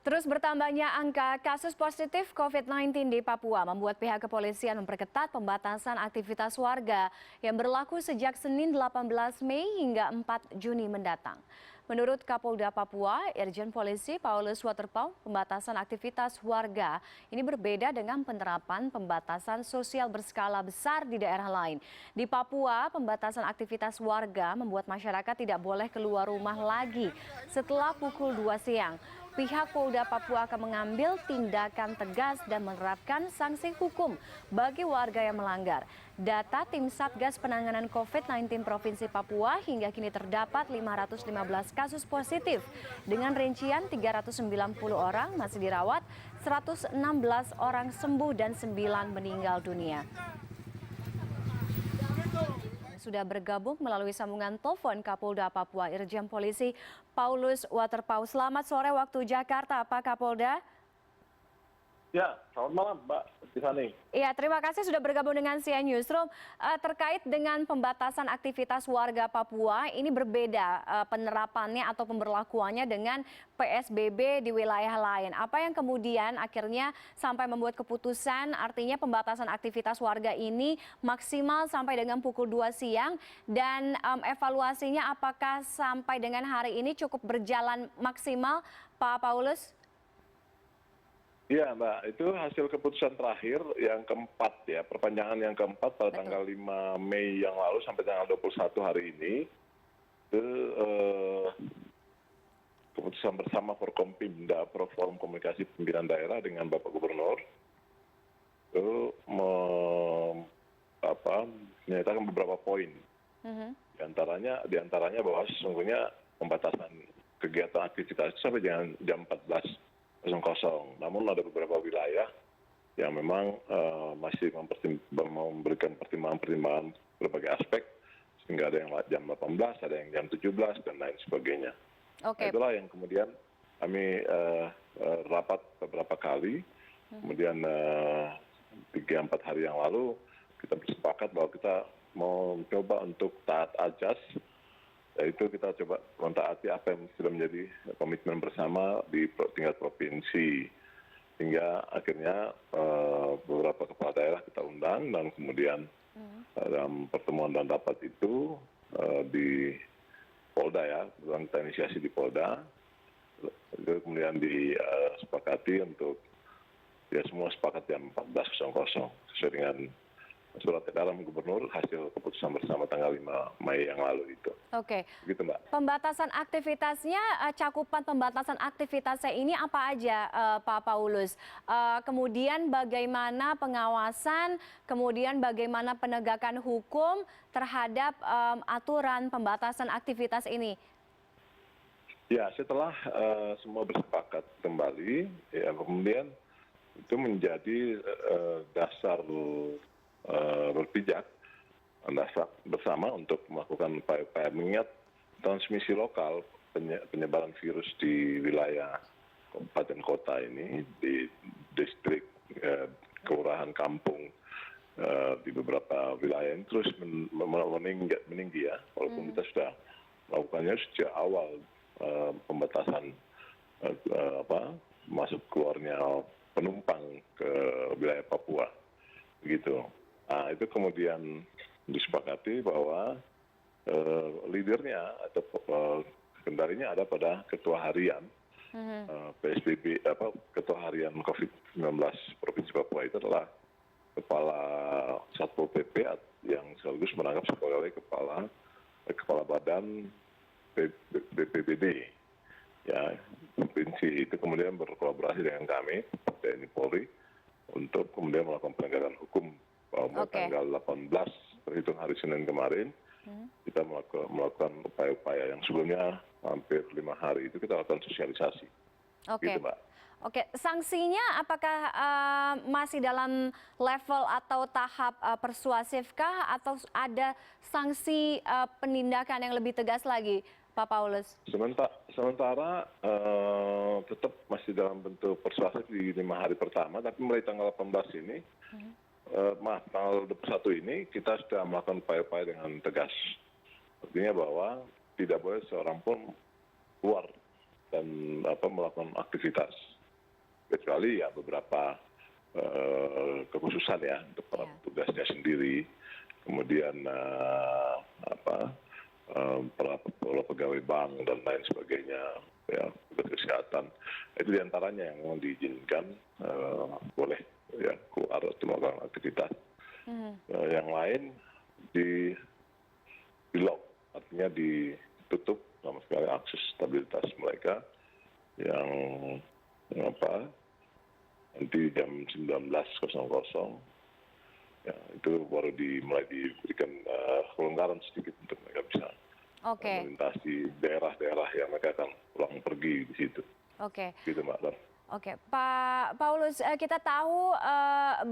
Terus bertambahnya angka kasus positif COVID-19 di Papua membuat pihak kepolisian memperketat pembatasan aktivitas warga yang berlaku sejak Senin 18 Mei hingga 4 Juni mendatang. Menurut Kapolda Papua, Irjen Polisi Paulus Waterpauw, pembatasan aktivitas warga ini berbeda dengan penerapan pembatasan sosial berskala besar di daerah lain. Di Papua, pembatasan aktivitas warga membuat masyarakat tidak boleh keluar rumah lagi setelah pukul 2 siang. Pihak Polda Papua akan mengambil tindakan tegas dan menerapkan sanksi hukum bagi warga yang melanggar. Data Tim Satgas Penanganan COVID-19 Provinsi Papua hingga kini terdapat 515 kasus positif dengan rincian 390 orang masih dirawat, 116 orang sembuh dan 9 meninggal dunia. Sudah bergabung melalui sambungan telepon Kapolda Papua Irjen Polisi Paulus Waterpauw. Selamat sore waktu Jakarta, Pak Kapolda. Ya, selamat malam Mbak Tiffany. Iya, terima kasih sudah bergabung dengan CNN Newsroom. Terkait dengan pembatasan aktivitas warga Papua, ini berbeda penerapannya atau pemberlakuannya dengan PSBB di wilayah lain. Apa yang kemudian akhirnya sampai membuat keputusan, artinya pembatasan aktivitas warga ini maksimal sampai dengan pukul 2 siang, dan evaluasinya apakah sampai dengan hari ini cukup berjalan maksimal, Pak Paulus? Iya Mbak, itu hasil keputusan terakhir yang keempat ya, perpanjangan yang keempat pada tanggal 5 Mei yang lalu sampai tanggal 21 hari ini. Itu keputusan bersama Forkompimda, Forum Komunikasi Pimpinan Daerah dengan Bapak Gubernur, itu menyatakan beberapa poin. Di antaranya bahwa sesungguhnya pembatasan kegiatan aktivitas sampai dengan jam 14.00. Namun ada beberapa wilayah yang memang masih memberikan pertimbangan-pertimbangan berbagai aspek, sehingga ada yang jam 18, ada yang jam 17, dan lain sebagainya. Okay. Itulah yang kemudian kami rapat beberapa kali, kemudian 3-4 hari yang lalu kita bersepakat bahwa kita mau coba untuk taat ajas, yaitu kita coba mentaati apa yang sudah menjadi komitmen bersama di tingkat provinsi. Hingga akhirnya beberapa kepala daerah kita undang, dan kemudian dalam pertemuan dan rapat itu di Polda ya, kita inisiasi di Polda, itu kemudian disepakati untuk ya semua sepakat jam 14.00 sesuai dengan surat edaran Gubernur hasil keputusan bersama tanggal 5 Mei yang lalu itu. Oke. Begitu Mbak. Pembatasan aktivitasnya, cakupan pembatasan aktivitasnya ini apa aja, Pak Paulus? Kemudian bagaimana pengawasan, kemudian bagaimana penegakan hukum terhadap aturan pembatasan aktivitas ini? Ya, setelah semua bersepakat kembali, ya kemudian itu menjadi dasar berpijak bersama untuk melakukan upaya-upaya mengingat transmisi lokal penyebaran virus di wilayah kabupaten kota ini, di distrik, kelurahan, kampung, di beberapa wilayah ini terus meninggi ya, walaupun kita sudah melakukannya sejak awal pembatasan masuk keluarnya penumpang ke wilayah Papua, begitu. Nah, itu kemudian disepakati bahwa leadernya atau kendalinya ada pada ketua harian PSBB, ketua harian COVID-19 Provinsi Papua itu adalah kepala Satpol PP yang sekaligus menangkap sebagai kepala badan BPBD ya provinsi. Itu kemudian berkolaborasi dengan kami TNI Polri untuk kemudian melakukan penegakan hukum. Bahwa tanggal 18 terhitung hari Senin kemarin kita melakukan upaya-upaya yang sebelumnya hampir 5 hari itu kita lakukan sosialisasi. Oke. Gitu, Mbak. Oke, sanksinya apakah masih dalam level atau tahap persuasifkah, atau ada sanksi penindakan yang lebih tegas lagi, Pak Paulus? Sementara tetap masih dalam bentuk persuasif di 5 hari pertama, tapi mulai tanggal 18 ini, tanggal 21 ini kita sudah melakukan upaya-upaya dengan tegas. Artinya bahwa tidak boleh seorang pun keluar dan melakukan aktivitas. kecuali ya beberapa kekhususan ya untuk para petugasnya sendiri, kemudian para pegawai bank dan lain sebagainya, ya petugas kesehatan itu diantaranya yang memang diizinkan boleh ya keluar atau melakukan aktivitas. Yang lain di lock, artinya ditutup sama sekali akses stabilitas mereka yang nanti jam 19.00 ya itu baru mulai diberikan kelonggaran sedikit untuk mereka bisa melintasi daerah-daerah yang mereka akan pulang pergi di situ. Gitu Mbak Dar. Oke, Pak Paulus, kita tahu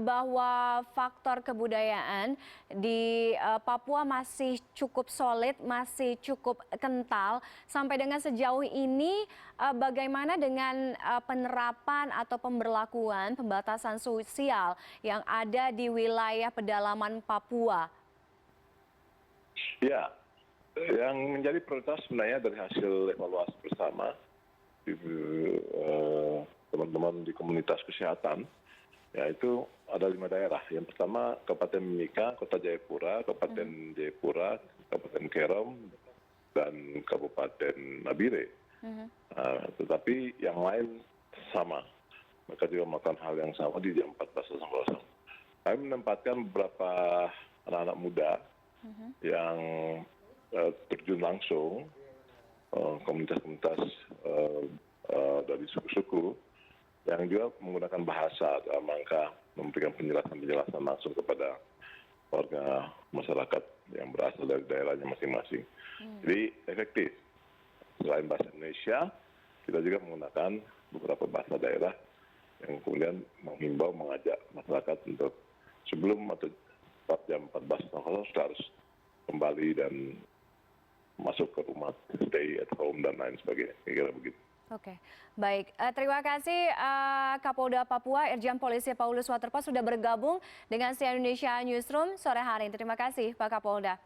bahwa faktor kebudayaan di Papua masih cukup solid, masih cukup kental. Sampai dengan sejauh ini, bagaimana dengan penerapan atau pemberlakuan pembatasan sosial yang ada di wilayah pedalaman Papua? Ya, yang menjadi prioritas sebenarnya dari hasil evaluasi bersama teman-teman di komunitas kesehatan, yaitu ada 5 daerah. Yang pertama Kabupaten Mimika, Kota Jayapura, Kabupaten Jayapura, Kabupaten Kerom, dan Kabupaten Nabire. Tetapi yang lain sama, mereka juga melakukan hal yang sama di jam 14.00. Kami menempatkan beberapa anak-anak muda yang terjun langsung, komunitas-komunitas dari suku-suku yang juga menggunakan bahasa dalam rangka memberikan penjelasan langsung kepada warga masyarakat yang berasal dari daerahnya masing-masing. Jadi efektif. Selain bahasa Indonesia, kita juga menggunakan beberapa bahasa daerah yang kemudian menghimbau, mengajak masyarakat untuk sebelum atau jam 14.00 sudah harus kembali dan masuk ke rumah, stay at home dan lain sebagainya. Kira-kira begitu. Oke, baik. Terima kasih Kapolda Papua, Irjen Polisi Paulus Waterpos sudah bergabung dengan CNN Indonesia Newsroom sore hari ini. Terima kasih Pak Kapolda.